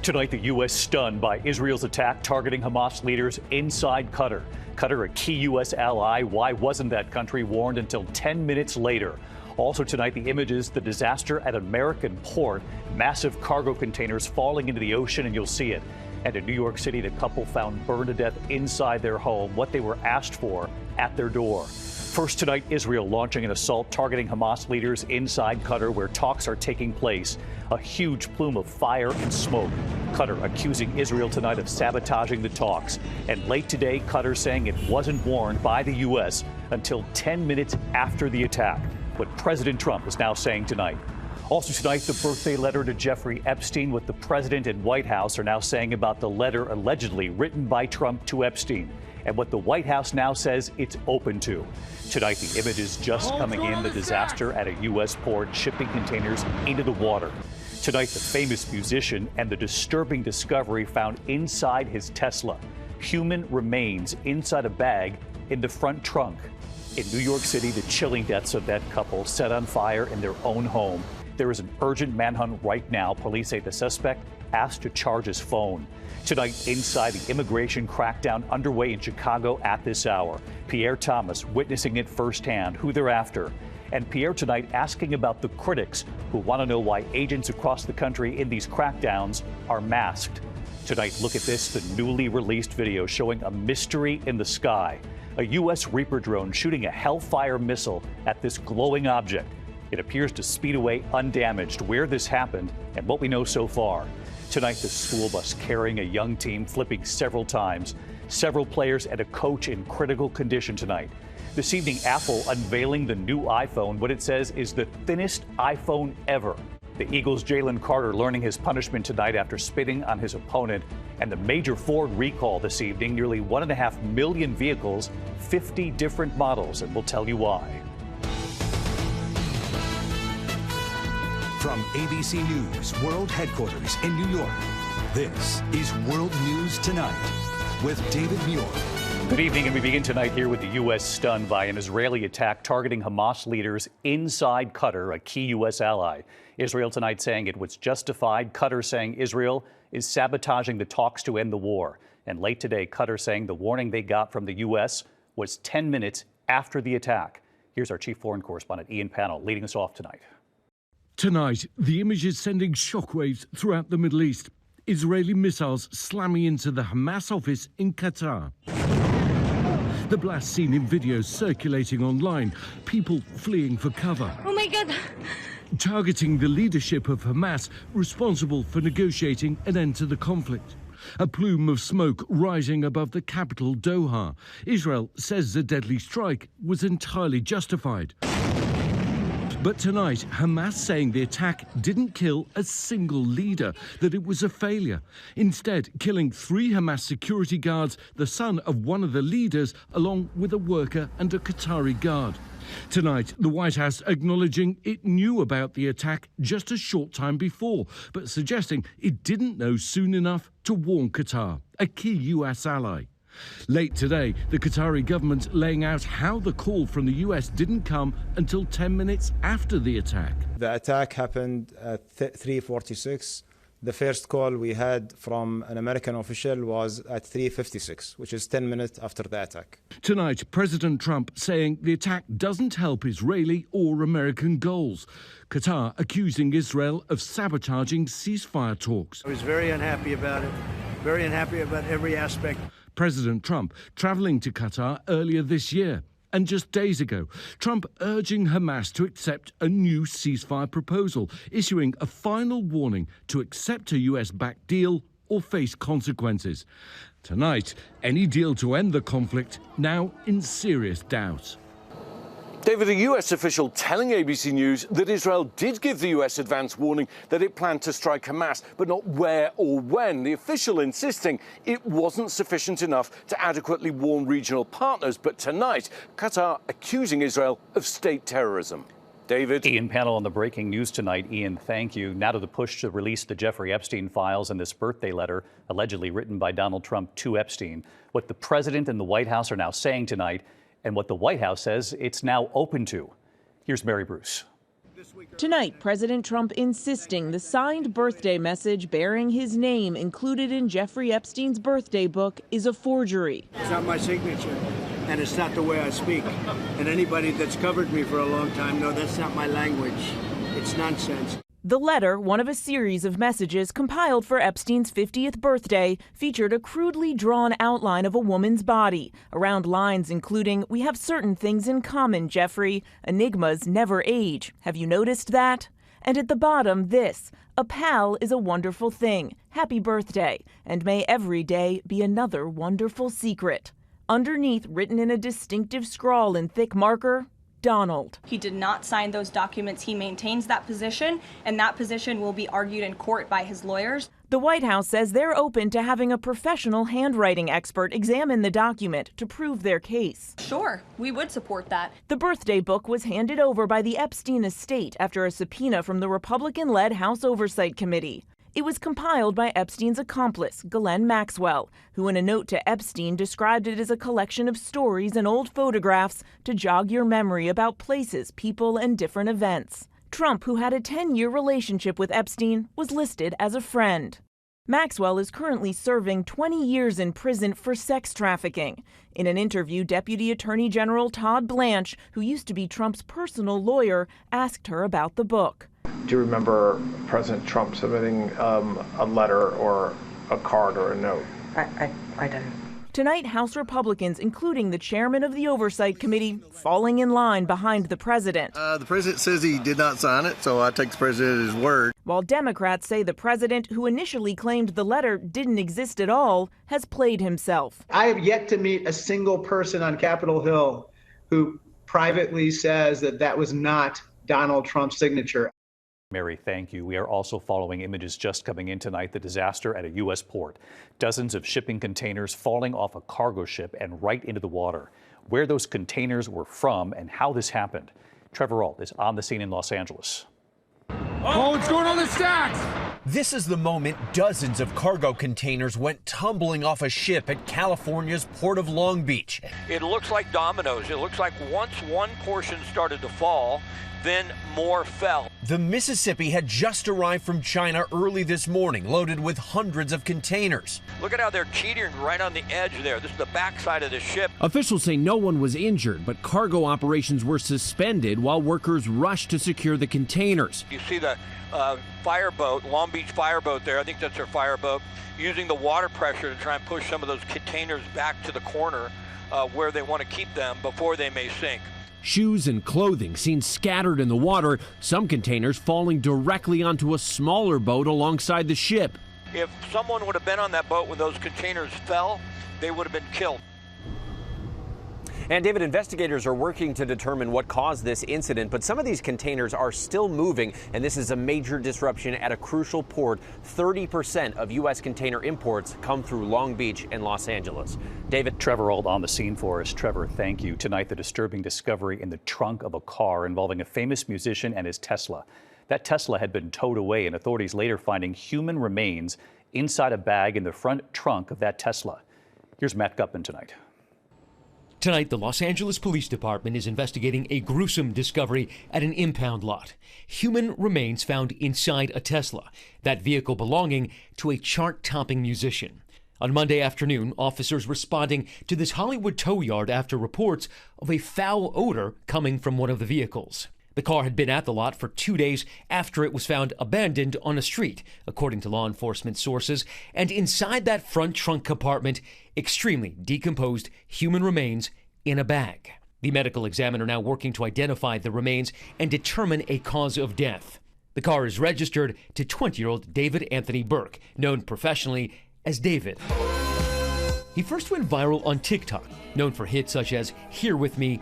Tonight, the U.S. stunned by Israel's attack targeting Hamas leaders inside Qatar. Qatar, a key U.S. ally. Why wasn't that country warned until 10 minutes later? Also tonight, the images, the disaster at an American port, massive cargo containers falling into the ocean, and you'll see it. And in New York City, the couple found burned to death inside their home, what they were asked for at their door. First tonight, Israel launching an assault targeting Hamas leaders inside Qatar, where talks are taking place. A huge plume of fire and smoke. Qatar accusing Israel tonight of sabotaging the talks. And late today, Qatar saying it wasn't warned by the U.S. until 10 minutes after the attack. What President Trump is now saying tonight. Also tonight, the birthday letter to Jeffrey Epstein, what the president and White House are now saying about the letter allegedly written by Trump to Epstein, and what the White House now says it's open to. Tonight, the images just coming in, the disaster at a U.S. port, shipping containers into the water. Tonight, the famous musician and the disturbing discovery found inside his Tesla. Human remains inside a bag in the front trunk. In New York City, the chilling deaths of that couple set on fire in their own home. There is an urgent manhunt right now. Police say the suspect asked to charge his phone. Tonight, inside the immigration crackdown underway in Chicago at this hour. Pierre Thomas witnessing it firsthand, who they're after. And Pierre tonight asking about the critics who want to know why agents across the country in these crackdowns are masked. Tonight, look at this, the newly released video showing a mystery in the sky. A U.S. Reaper drone shooting a Hellfire missile at this glowing object. It appears to speed away undamaged. Where this happened and what we know so far. Tonight, the school bus carrying a young team flipping several times. Several players and a coach in critical condition tonight. This evening, Apple unveiling the new iPhone, what it says is the thinnest iPhone ever. The Eagles' Jalen Carter learning his punishment tonight after spitting on his opponent. And the major Ford recall this evening, nearly 1.5 million vehicles, 50 different models, and we'll tell you why. From ABC News World Headquarters in New York, this is World News Tonight with David Muir. Good evening, and we begin tonight here with the U.S. stunned by an Israeli attack targeting Hamas leaders inside Qatar, a key U.S. ally. Israel tonight saying it was justified. Qatar saying Israel is sabotaging the talks to end the war. And late today, Qatar saying the warning they got from the U.S. was 10 minutes after the attack. Here's our chief foreign correspondent, Ian Pannell, leading us off tonight. Tonight, the image is sending shockwaves throughout the Middle East. Israeli missiles slamming into the Hamas office in Qatar. The blast seen in videos circulating online, people fleeing for cover. Oh my God! Targeting the leadership of Hamas, responsible for negotiating an end to the conflict. A plume of smoke rising above the capital, Doha. Israel says the deadly strike was entirely justified. But tonight, Hamas saying the attack didn't kill a single leader, that it was a failure. Instead, killing 3 Hamas security guards, the son of one of the leaders, along with a worker and a Qatari guard. Tonight, the White House acknowledging it knew about the attack just a short time before, but suggesting it didn't know soon enough to warn Qatar, a key U.S. ally. Late today, the Qatari government laying out how the call from the U.S. didn't come until 10 minutes after the attack. The attack happened at 3:46. The first call we had from an American official was at 3:56, which is 10 minutes after the attack. Tonight, President Trump saying the attack doesn't help Israeli or American goals. Qatar accusing Israel of sabotaging ceasefire talks. I was very unhappy about it, very unhappy about every aspect. President Trump traveling to Qatar earlier this year. And just days ago, Trump urging Hamas to accept a new ceasefire proposal, issuing a final warning to accept a US-backed deal or face consequences. Tonight, any deal to end the conflict now in serious doubt. David, a US official telling ABC News that Israel did give the US advance warning that it planned to strike Hamas, but not where or when. The official insisting it wasn't sufficient enough to adequately warn regional partners. But tonight, Qatar accusing Israel of state terrorism. David. Ian Pannell on the breaking news tonight. Ian, thank you. Now to the push to release the Jeffrey Epstein files and this birthday letter allegedly written by Donald Trump to Epstein. What the president and the White House are now saying tonight, and what the White House says it's now open to. Here's Mary Bruce. The Tonight, President Trump insisting the signed birthday message bearing his name included in Jeffrey Epstein's birthday book is a forgery. It's not my signature, and it's not the way I speak. And anybody that's covered me for a long time knows that's not my language. It's nonsense. The letter, one of a series of messages compiled for Epstein's 50th birthday, featured a crudely drawn outline of a woman's body, around lines including, "We have certain things in common, Jeffrey. Enigmas never age. Have you noticed that?" And at the bottom, this, "A pal is a wonderful thing. Happy birthday, and may every day be another wonderful secret." Underneath, written in a distinctive scrawl in thick marker, Donald. He did not sign those documents. He maintains that position, and that position will be argued in court by his lawyers. The White House says they're open to having a professional handwriting expert examine the document to prove their case. Sure, we would support that. The birthday book was handed over by the Epstein estate after a subpoena from the Republican-led House Oversight Committee. It was compiled by Epstein's accomplice, Ghislaine Maxwell, who in a note to Epstein described it as a collection of stories and old photographs to jog your memory about places, people, and different events. Trump, who had a 10-year relationship with Epstein, was listed as a friend. Maxwell is currently serving 20 years in prison for sex trafficking. In an interview, Deputy Attorney General Todd Blanche, who used to be Trump's personal lawyer, asked her about the book. Do you remember President Trump submitting a letter or a card or a note? I didn't. Tonight, House Republicans, including the chairman of the Oversight Committee, falling in line behind the president. The president says he did not sign it, so I take the president at his word. While Democrats say the president, who initially claimed the letter didn't exist at all, has played himself. I have yet to meet a single person on Capitol Hill who privately says that that was not Donald Trump's signature. Mary, thank you. We are also following images just coming in tonight, the disaster at a U.S. port. Dozens of shipping containers falling off a cargo ship and right into the water. Where those containers were from and how this happened. Trevor Ault is on the scene in Los Angeles. Oh, it's going on the stacks! This is the moment dozens of cargo containers went tumbling off a ship at California's Port of Long Beach. It looks like dominoes. It looks like once one portion started to fall, then more fell. The Mississippi had just arrived from China early this morning, loaded with hundreds of containers. Look at how they're teetering right on the edge there. This is the backside of the ship. Officials say no one was injured, but cargo operations were suspended while workers rushed to secure the containers. You see the fireboat, Long Beach fireboat there, I think that's their fireboat, using the water pressure to try and push some of those containers back to the corner where they want to keep them before they may sink. Shoes and clothing seen scattered in the water, some containers falling directly onto a smaller boat alongside the ship. If someone would have been on that boat when those containers fell, they would have been killed. And David, investigators are working to determine what caused this incident, but some of these containers are still moving, and this is a major disruption at a crucial port. 30% of U.S. container imports come through Long Beach and Los Angeles. David. Trevor Ault on the scene for us. Trevor, thank you. Tonight, the disturbing discovery in the trunk of a car involving a famous musician and his Tesla. That Tesla had been towed away, and authorities later finding human remains inside a bag in the front trunk of that Tesla. Here's Matt Gutman tonight. Tonight, the Los Angeles Police Department is investigating a gruesome discovery at an impound lot. Human remains found inside a Tesla, that vehicle belonging to a chart-topping musician. On Monday afternoon, officers responding to this Hollywood tow yard after reports of a foul odor coming from one of the vehicles. The car had been at the lot for 2 days after it was found abandoned on a street, according to law enforcement sources, and inside that front trunk compartment, extremely decomposed human remains in a bag. The medical examiner now working to identify the remains and determine a cause of death. The car is registered to 20-year-old David Anthony Burke, known professionally as David. He first went viral on TikTok, known for hits such as Here With Me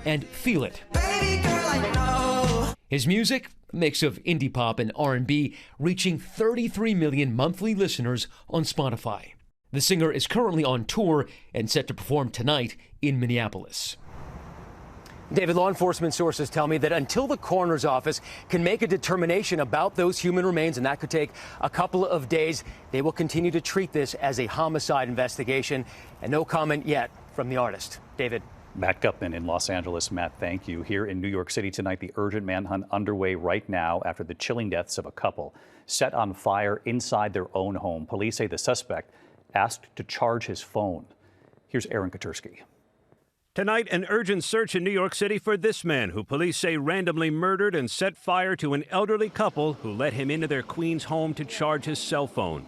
and Feel It. Baby girl, I know. His music, a mix of indie pop and R&B, reaching 33 million monthly listeners on Spotify. The singer is currently on tour and set to perform tonight in Minneapolis. David, law enforcement sources tell me that until the coroner's office can make a determination about those human remains, and that could take a couple of days, they will continue to treat this as a homicide investigation. And no comment yet from the artist. David. Matt Gutman in Los Angeles. Matt, thank you. Here in New York City tonight, the urgent manhunt underway right now after the chilling deaths of a couple set on fire inside their own home. Police say the suspect asked to charge his phone. Here's Aaron Katursky. Tonight, an urgent search in New York City for this man who police say randomly murdered and set fire to an elderly couple who let him into their Queens home to charge his cell phone.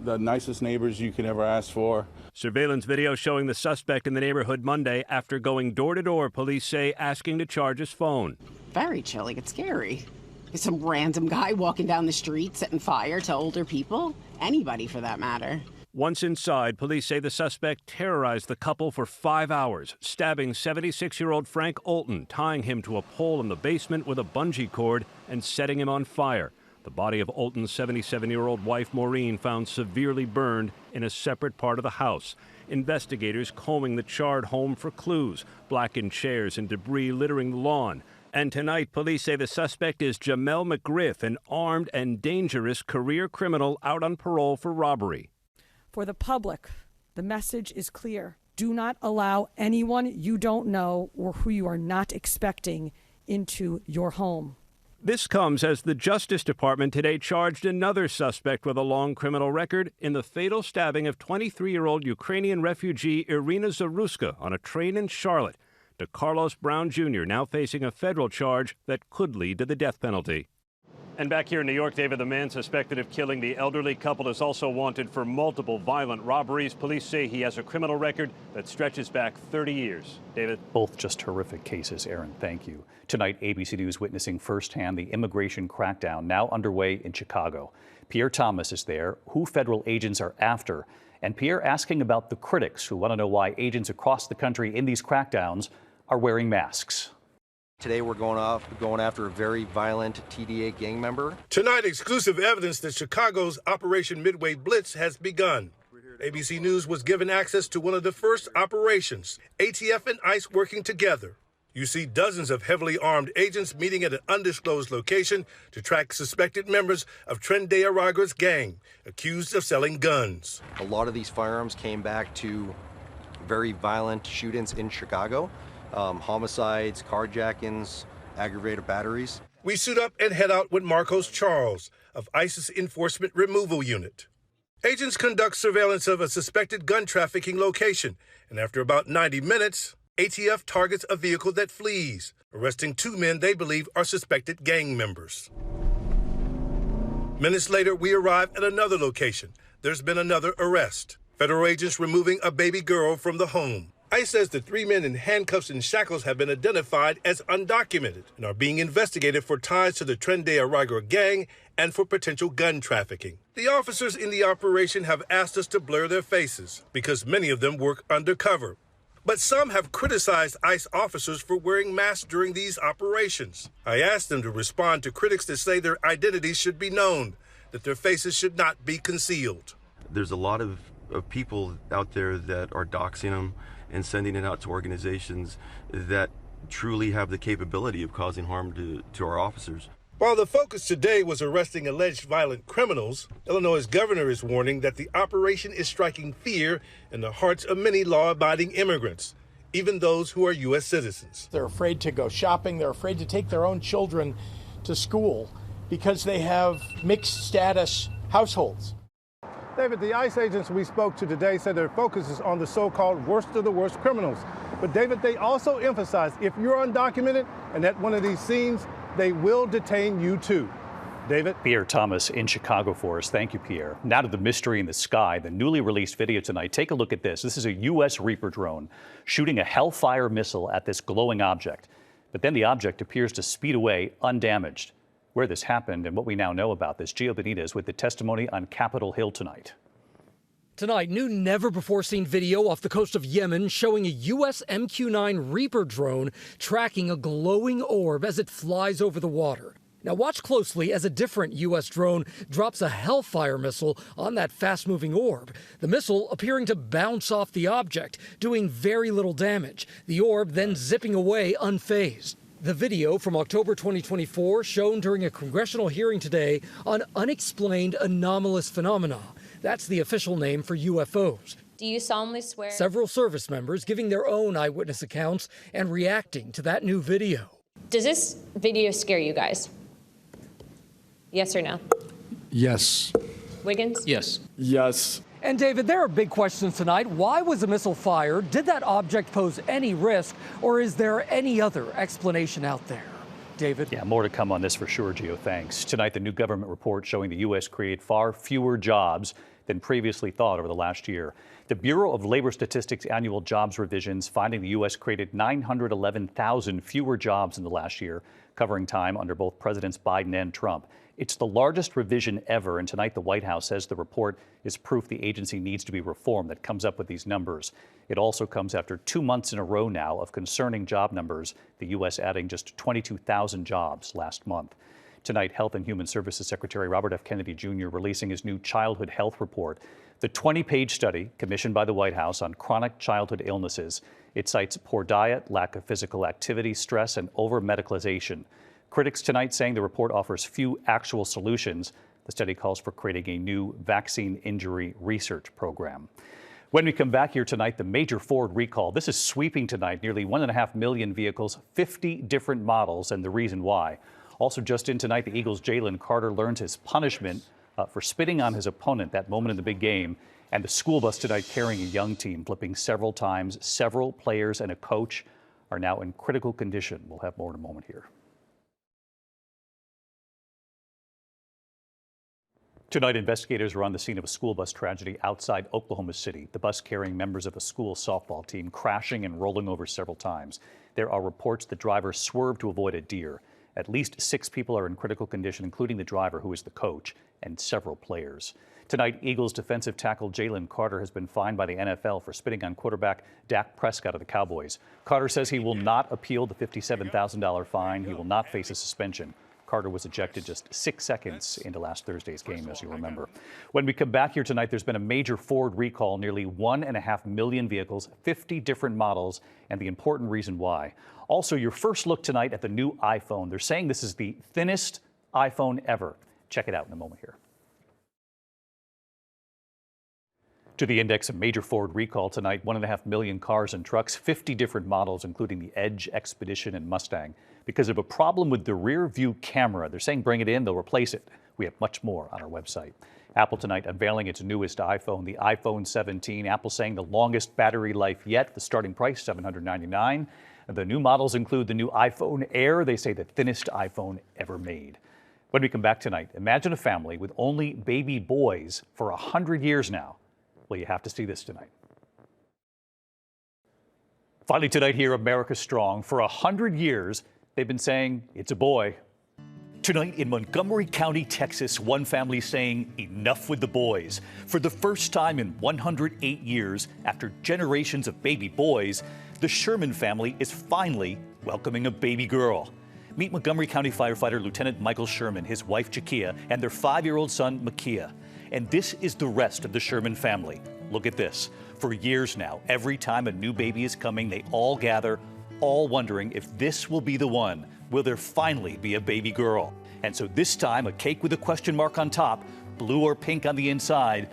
The nicest neighbors you could ever ask for. Surveillance video showing the suspect in the neighborhood Monday after going door to door, police say, asking to charge his phone. Very chilling. It's scary. There's some random guy walking down the street setting fire to older people. Anybody for that matter. Once inside, police say the suspect terrorized the couple for 5 hours, stabbing 76-year-old Frank Olton, tying him to a pole in the basement with a bungee cord and setting him on fire. The body of Olton's 77-year-old wife, Maureen, found severely burned in a separate part of the house. Investigators combing the charred home for clues, blackened chairs and debris littering the lawn. And tonight, police say the suspect is Jamel McGriff, an armed and dangerous career criminal out on parole for robbery. For the public, the message is clear. Do not allow anyone you don't know or who you are not expecting into your home. This comes as the Justice Department today charged another suspect with a long criminal record in the fatal stabbing of 23-year-old Ukrainian refugee Irina Zaruska on a train in Charlotte. To Carlos Brown Jr., now facing a federal charge that could lead to the death penalty. And back here in New York, David, the man suspected of killing the elderly couple is also wanted for multiple violent robberies. Police say he has a criminal record that stretches back 30 years. David? Both just horrific cases, Aaron. Thank you. Tonight, ABC News witnessing firsthand the immigration crackdown now underway in Chicago. Pierre Thomas is there, who federal agents are after, and Pierre asking about the critics who want to know why agents across the country in these crackdowns are wearing masks. Today we're going after a very violent TDA gang member. Tonight, exclusive evidence that Chicago's Operation Midway Blitz has begun. ABC News was given access to one of the first operations, ATF and ICE working together. You see dozens of heavily armed agents meeting at an undisclosed location to track suspected members of Tren de Aragua's gang, accused of selling guns. A lot of these firearms came back to very violent shootings in Chicago. Homicides, carjackings, aggravated batteries. We suit up and head out with Marcos Charles of ICE's Enforcement Removal Unit. Agents conduct surveillance of a suspected gun trafficking location, and after about 90 minutes, ATF targets a vehicle that flees, arresting 2 men they believe are suspected gang members. Minutes later, we arrive at another location. There's been another arrest. Federal agents removing a baby girl from the home. ICE says the 3 men in handcuffs and shackles have been identified as undocumented and are being investigated for ties to the Tren de Aragua gang and for potential gun trafficking. The officers in the operation have asked us to blur their faces because many of them work undercover. But some have criticized ICE officers for wearing masks during these operations. I asked them to respond to critics that say their identities should be known, that their faces should not be concealed. There's a lot of people out there that are doxing them and sending it out to organizations that truly have the capability of causing harm to our officers. While the focus today was arresting alleged violent criminals, Illinois' governor is warning that the operation is striking fear in the hearts of many law-abiding immigrants, even those who are U.S. citizens. They're afraid to go shopping. They're afraid to take their own children to school because they have mixed status households. David, the ICE agents we spoke to today said their focus is on the so-called worst of the worst criminals. But David, they also emphasized if you're undocumented and at one of these scenes, they will detain you too. David? Pierre Thomas in Chicago for us. Thank you, Pierre. Now to the mystery in the sky, the newly released video tonight. Take a look at this. This is a U.S. Reaper drone shooting a Hellfire missile at this glowing object. But then the object appears to speed away undamaged. Where this happened and what we now know about this, Gio Benitez with the testimony on Capitol Hill tonight. Tonight, new never-before-seen video off the coast of Yemen showing a U.S. MQ-9 Reaper drone tracking a glowing orb as it flies over the water. Now watch closely as a different U.S. drone drops a Hellfire missile on that fast-moving orb. The missile appearing to bounce off the object, doing very little damage. The orb then zipping away unfazed. The video from October 2024 shown during a congressional hearing today on unexplained anomalous phenomena. That's the official name for UFOs. Do you solemnly swear? Several service members giving their own eyewitness accounts and reacting to that new video. Does this video scare you guys? Yes or no? Yes. Wiggins? Yes. Yes. And David, there are big questions tonight. Why was the missile fired? Did that object pose any risk? Or is there any other explanation out there? David? Yeah, more to come on this for sure, Gio. Thanks. Tonight, the new government report showing the U.S. created far fewer jobs than previously thought over the last year. The Bureau of Labor Statistics annual jobs revisions finding the U.S. created 911,000 fewer jobs in the last year, covering time under both Presidents Biden and Trump. It's the largest revision ever, and tonight the White House says the report is proof the agency needs to be reformed that comes up with these numbers. It also comes after 2 months in a row now of concerning job numbers, the U.S. adding just 22,000 jobs last month. Tonight, Health and Human Services Secretary Robert F. Kennedy Jr. releasing his new childhood health report. The 20-page study commissioned by the White House on chronic childhood illnesses. It cites poor diet, lack of physical activity, stress, and over-medicalization. Critics tonight saying the report offers few actual solutions. The study calls for creating a new vaccine injury research program. When we come back here tonight, the major Ford recall. This is sweeping tonight, nearly 1.5 million vehicles, 50 different models, and the reason why. Also just in tonight, the Eagles' Jalen Carter learns his punishment for spitting on his opponent that moment in the big game. And the school bus tonight carrying a young team, flipping several times. Several players and a coach are now in critical condition. We'll have more in a moment here. Tonight, investigators are on the scene of a school bus tragedy outside Oklahoma City. The bus carrying members of a school softball team crashing and rolling over several times. There are reports the driver swerved to avoid a deer. At least 6 people are in critical condition, including the driver, who is the coach, and several players. Tonight, Eagles defensive tackle Jalen Carter has been fined by the NFL for spitting on quarterback Dak Prescott of the Cowboys. Carter says he will not appeal the $57,000 fine. He will not face a suspension. Carter was ejected just 6 seconds into last Thursday's game, as you remember. When we come back here tonight, there's been a major Ford recall, nearly 1.5 million vehicles, 50 different models, and the important reason why. Also, your first look tonight at the new iPhone. They're saying this is the thinnest iPhone ever. Check it out in a moment here. To the index, a major Ford recall tonight, 1.5 million cars and trucks, 50 different models, including the Edge, Expedition, and Mustang, because of a problem with the rear view camera. They're saying bring it in, they'll replace it. We have much more on our website. Apple tonight unveiling its newest iPhone, the iPhone 17. Apple saying the longest battery life yet, the starting price $799. The new models include the new iPhone Air. They say the thinnest iPhone ever made. When we come back tonight, imagine a family with only baby boys for 100 years now. Well, you have to see this tonight. Finally tonight here, America Strong. For 100 years, they've been saying it's a boy. Tonight in Montgomery County, Texas, one family saying enough with the boys. For the first time in 108 years, after generations of baby boys, the Sherman family is finally welcoming a baby girl. Meet Montgomery County firefighter Lieutenant Michael Sherman, his wife Jakia, and their 5-year-old son Makia. And this is the rest of the Sherman family. Look at this. For years now, every time a new baby is coming, they all gather, all wondering if this will be the one. Will there finally be a baby girl? And so this time, a cake with a question mark on top, blue or pink on the inside.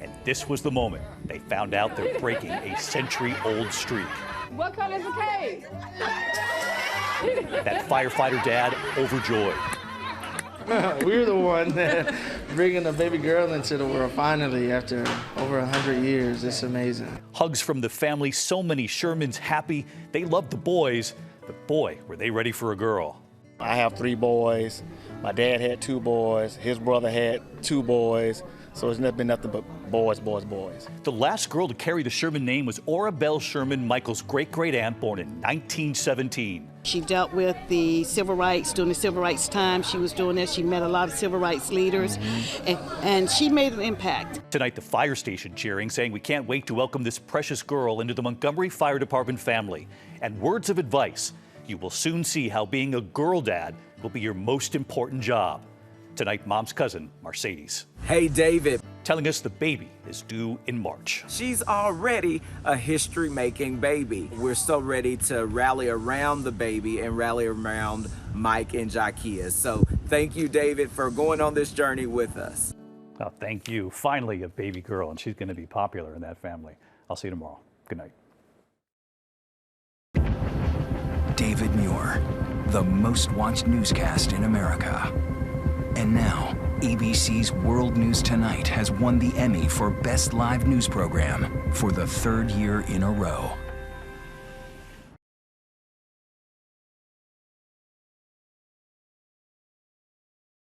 And this was the moment they found out they're breaking a century-old streak. What color is the cake? That firefighter dad overjoyed. We're the one that bringing a baby girl into the world finally after over 100 years. It's amazing. Hugs from the family. So many Shermans happy. They love the boys, but boy, were they ready for a girl. I have 3 boys. My dad had 2 boys. His brother had 2 boys. So it's been nothing but boys, boys, boys. The last girl to carry the Sherman name was Ora Bell Sherman, Michael's great-great-aunt, born in 1917. She dealt with the civil rights during the civil rights time. She was doing this. She met a lot of civil rights leaders, and she made an impact. Tonight, the fire station cheering, saying we can't wait to welcome this precious girl into the Montgomery Fire Department family. And words of advice, you will soon see how being a girl dad will be your most important job. Tonight, Mom's cousin, Mercedes. Hey, David. Telling us the baby is due in March. She's already a history-making baby. We're so ready to rally around the baby and rally around Mike and Jakia. So thank you, David, for going on this journey with us. Oh, thank you. Finally, a baby girl, and she's going to be popular in that family. I'll see you tomorrow. Good night. David Muir, the most watched newscast in America. And now, ABC's World News Tonight has won the Emmy for Best Live News Program for the third year in a row.